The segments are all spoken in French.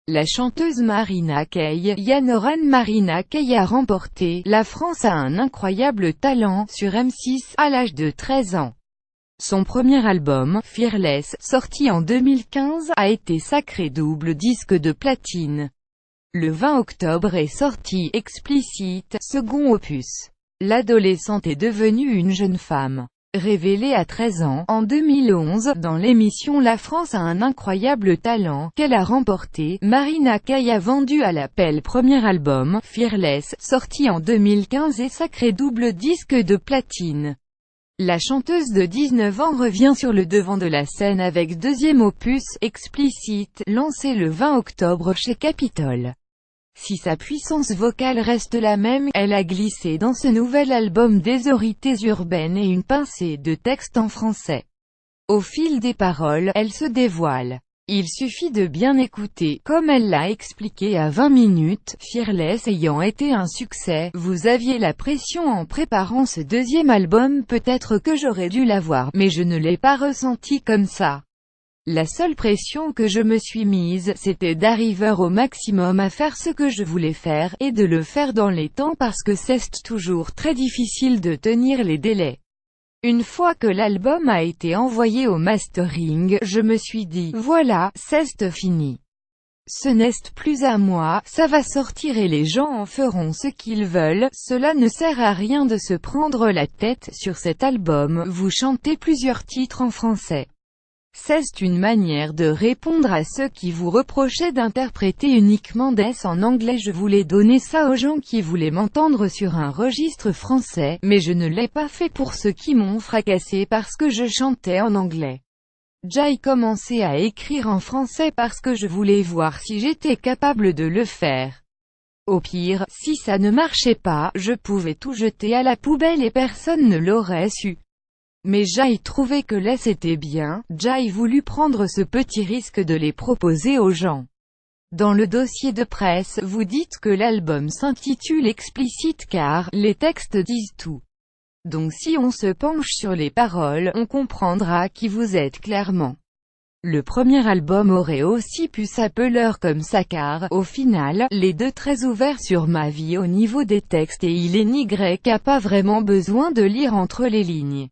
La chanteuse Marina Kaye, Yanoran Marina Kaye a remporté « La France a un incroyable talent » sur M6, à l'âge de 13 ans. Son premier album, Fearless, sorti en 2015, a été sacré double disque de platine. Le 20 octobre est sorti « Explicit », second opus. L'adolescente est devenue une jeune femme. Révélée à 13 ans, en 2011, dans l'émission La France a un incroyable talent, qu'elle a remporté, Marina Kaye a vendu à l'appel premier album, Fearless, sorti en 2015 et sacré double disque de platine. La chanteuse de 19 ans revient sur le devant de la scène avec deuxième opus, Explicit, lancé le 20 octobre chez Capitol. Si sa puissance vocale reste la même, elle a glissé dans ce nouvel album des sonorités urbaines et une pincée de texte en français. Au fil des paroles, elle se dévoile. Il suffit de bien écouter, comme elle l'a expliqué à 20 minutes, Fearless ayant été un succès, vous aviez la pression en préparant ce deuxième album, peut-être que j'aurais dû l'avoir, mais je ne l'ai pas ressenti comme ça. La seule pression que je me suis mise, c'était d'arriver au maximum à faire ce que je voulais faire, et de le faire dans les temps parce que c'est toujours très difficile de tenir les délais. Une fois que l'album a été envoyé au mastering, je me suis dit, voilà, c'est fini. Ce n'est plus à moi, ça va sortir et les gens en feront ce qu'ils veulent, cela ne sert à rien de se prendre la tête. Sur cet album, vous chantez plusieurs titres en français. C'est une manière de répondre à ceux qui vous reprochaient d'interpréter uniquement des en anglais. Je voulais donner ça aux gens qui voulaient m'entendre sur un registre français, mais je ne l'ai pas fait pour ceux qui m'ont fracassé parce que je chantais en anglais. J'ai commencé à écrire en français parce que je voulais voir si j'étais capable de le faire. Au pire, si ça ne marchait pas, je pouvais tout jeter à la poubelle et personne ne l'aurait su. Mais j'ai trouvé que c'était bien, j'ai voulu prendre ce petit risque de les proposer aux gens. Dans le dossier de presse, vous dites que l'album s'intitule Explicit car les textes disent tout. Donc si on se penche sur les paroles, on comprendra qui vous êtes clairement. Le premier album aurait aussi pu s'appeler comme ça car, au final, les deux très ouverts sur ma vie au niveau des textes et il n'a pas vraiment besoin de lire entre les lignes.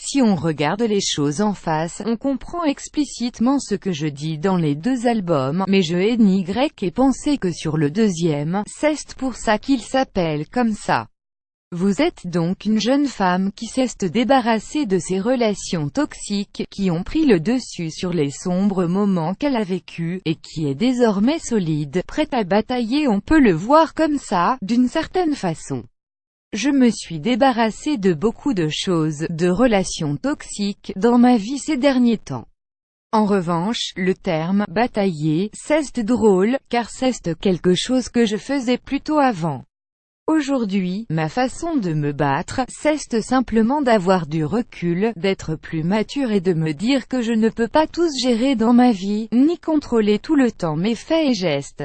Si on regarde les choses en face, on comprend explicitement ce que je dis dans les deux albums, mais je ai pensé que sur le deuxième, c'est pour ça qu'il s'appelle comme ça. Vous êtes donc une jeune femme qui s'est débarrassée de ses relations toxiques, qui ont pris le dessus sur les sombres moments qu'elle a vécus, et qui est désormais solide, prête à batailler. On peut le voir comme ça, d'une certaine façon. Je me suis débarrassée de beaucoup de choses, de relations toxiques, dans ma vie ces derniers temps. En revanche, le terme « batailler » c'est drôle, car c'est quelque chose que je faisais plutôt avant. Aujourd'hui, ma façon de me battre, c'est simplement d'avoir du recul, d'être plus mature et de me dire que je ne peux pas tous gérer dans ma vie, ni contrôler tout le temps mes faits et gestes.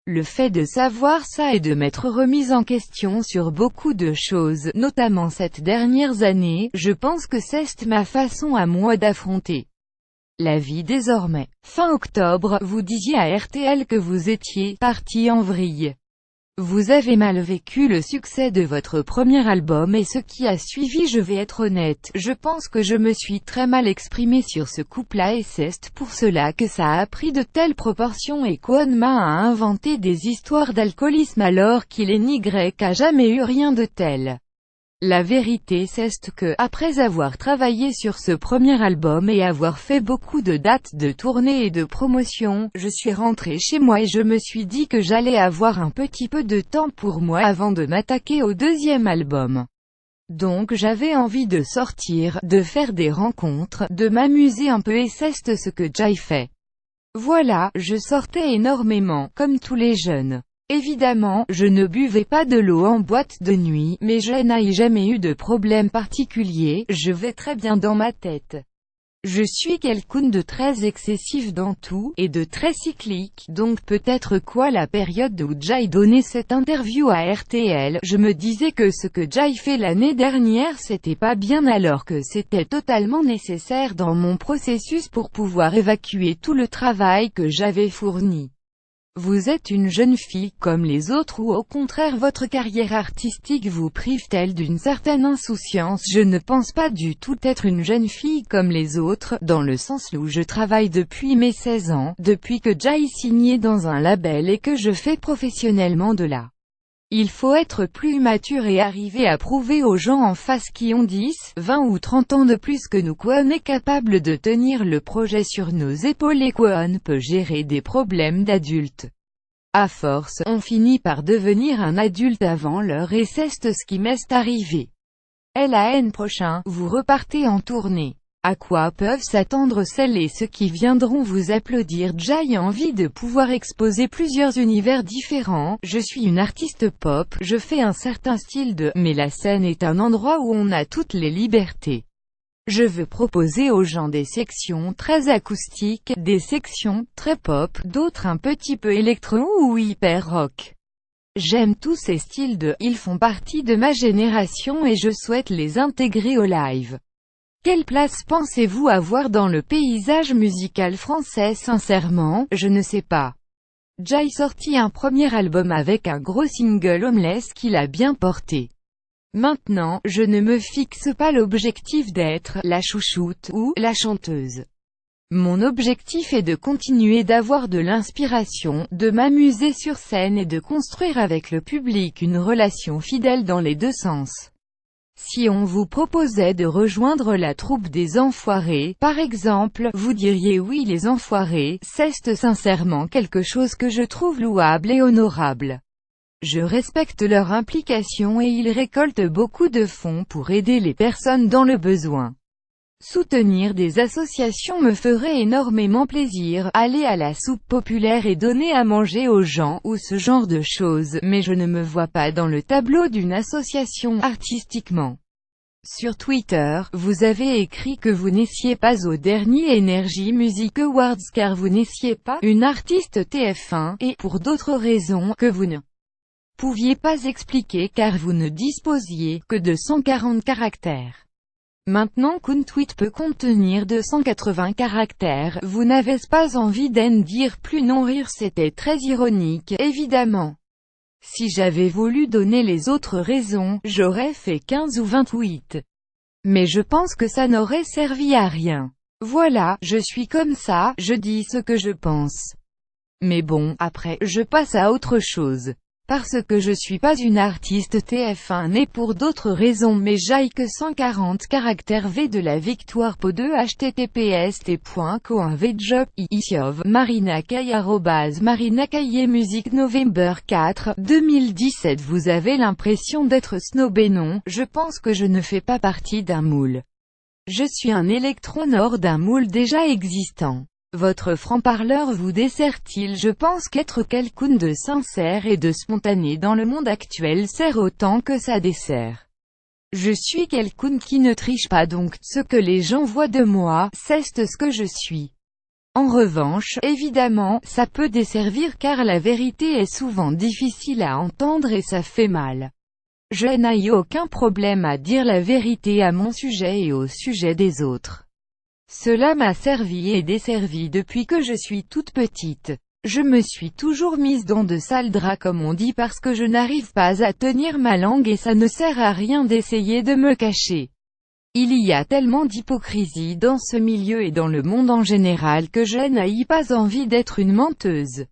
Le fait de savoir ça et de m'être remise en question sur beaucoup de choses, notamment ces dernières années, je pense que c'est ma façon à moi d'affronter la vie désormais. Fin octobre, vous disiez à RTL que vous étiez « parti en vrille ». Vous avez mal vécu le succès de votre premier album et ce qui a suivi. Je vais être honnête, je pense que je me suis très mal exprimée sur ce couple-là et c'est pour cela que ça a pris de telles proportions et qu'Onma a inventé des histoires d'alcoolisme alors qu'il n'a jamais eu rien de tel. La vérité c'est que, après avoir travaillé sur ce premier album et avoir fait beaucoup de dates de tournée et de promotion, je suis rentrée chez moi et je me suis dit que j'allais avoir un petit peu de temps pour moi avant de m'attaquer au deuxième album. Donc j'avais envie de sortir, de faire des rencontres, de m'amuser un peu et c'est ce que j'ai fait. Voilà, je sortais énormément, comme tous les jeunes. Évidemment, je ne buvais pas de l'eau en boîte de nuit, mais je n'ai jamais eu de problème particulier, je vais très bien dans ma tête. Je suis quelqu'un de très excessif dans tout, et de très cyclique, donc peut-être la période où j'ai donné cette interview à RTL, je me disais que ce que j'ai fait l'année dernière c'était pas bien alors que c'était totalement nécessaire dans mon processus pour pouvoir évacuer tout le travail que j'avais fourni. Vous êtes une jeune fille comme les autres ou au contraire votre carrière artistique vous prive-t-elle d'une certaine insouciance? Je ne pense pas du tout être une jeune fille comme les autres, dans le sens où je travaille depuis mes 16 ans, depuis que j'ai signé dans un label et que je fais professionnellement de l'art. Il faut être plus mature et arriver à prouver aux gens en face qui ont 10, 20 ou 30 ans de plus que nous qu'on est capable de tenir le projet sur nos épaules et qu'on peut gérer des problèmes d'adultes. À force, on finit par devenir un adulte avant l'heure et c'est ce qui m'est arrivé. L'an prochain, vous repartez en tournée. À quoi peuvent s'attendre celles et ceux qui viendront vous applaudir? J'ai envie de pouvoir exposer plusieurs univers différents, je suis une artiste pop, je fais un certain style mais la scène est un endroit où on a toutes les libertés. Je veux proposer aux gens des sections très acoustiques, des sections très pop, d'autres un petit peu électro ou hyper rock. J'aime tous ces styles ils font partie de ma génération et je souhaite les intégrer au live. Quelle place pensez-vous avoir dans le paysage musical français? Sincèrement, je ne sais pas. J'ai sorti un premier album avec un gros single Homeless qui l'a bien porté. Maintenant, je ne me fixe pas l'objectif d'être la chouchoute ou la chanteuse. Mon objectif est de continuer d'avoir de l'inspiration, de m'amuser sur scène et de construire avec le public une relation fidèle dans les deux sens. Si on vous proposait de rejoindre la troupe des Enfoirés, par exemple, vous diriez oui. Les Enfoirés, c'est sincèrement quelque chose que je trouve louable et honorable. Je respecte leur implication et ils récoltent beaucoup de fonds pour aider les personnes dans le besoin. Soutenir des associations me ferait énormément plaisir, aller à la soupe populaire et donner à manger aux gens, ou ce genre de choses, mais je ne me vois pas dans le tableau d'une association, artistiquement. Sur Twitter, vous avez écrit que vous n'étiez pas au dernier Energy Music Awards car vous n'étiez pas une artiste TF1, et, pour d'autres raisons, que vous ne pouviez pas expliquer car vous ne disposiez que de 140 caractères. Maintenant qu'un tweet peut contenir 280 caractères, vous n'avez pas envie d'en dire plus? Non, rire, c'était très ironique, évidemment. Si j'avais voulu donner les autres raisons, j'aurais fait 15 ou 20 tweets. Mais je pense que ça n'aurait servi à rien. Voilà, je suis comme ça, je dis ce que je pense. Mais bon, après, je passe à autre chose. Parce que je suis pas une artiste TF1 née pour d'autres raisons mais j'ai que 140 caractères V de la victoire po 2 https://t.co/vjob @marinakaye Music November 4, 2017. Vous avez l'impression d'être snobé? Non, je pense que je ne fais pas partie d'un moule. Je suis un électron hors d'un moule déjà existant. Votre franc-parleur vous dessert-il? Je pense qu'être quelqu'un de sincère et de spontané dans le monde actuel sert autant que ça dessert. Je suis quelqu'un qui ne triche pas donc, ce que les gens voient de moi, c'est ce que je suis. En revanche, évidemment, ça peut desservir car la vérité est souvent difficile à entendre et ça fait mal. Je n'ai aucun problème à dire la vérité à mon sujet et au sujet des autres. Cela m'a servi et desservi depuis que je suis toute petite. Je me suis toujours mise dans de sales draps comme on dit parce que je n'arrive pas à tenir ma langue et ça ne sert à rien d'essayer de me cacher. Il y a tellement d'hypocrisie dans ce milieu et dans le monde en général que je n'ai pas envie d'être une menteuse.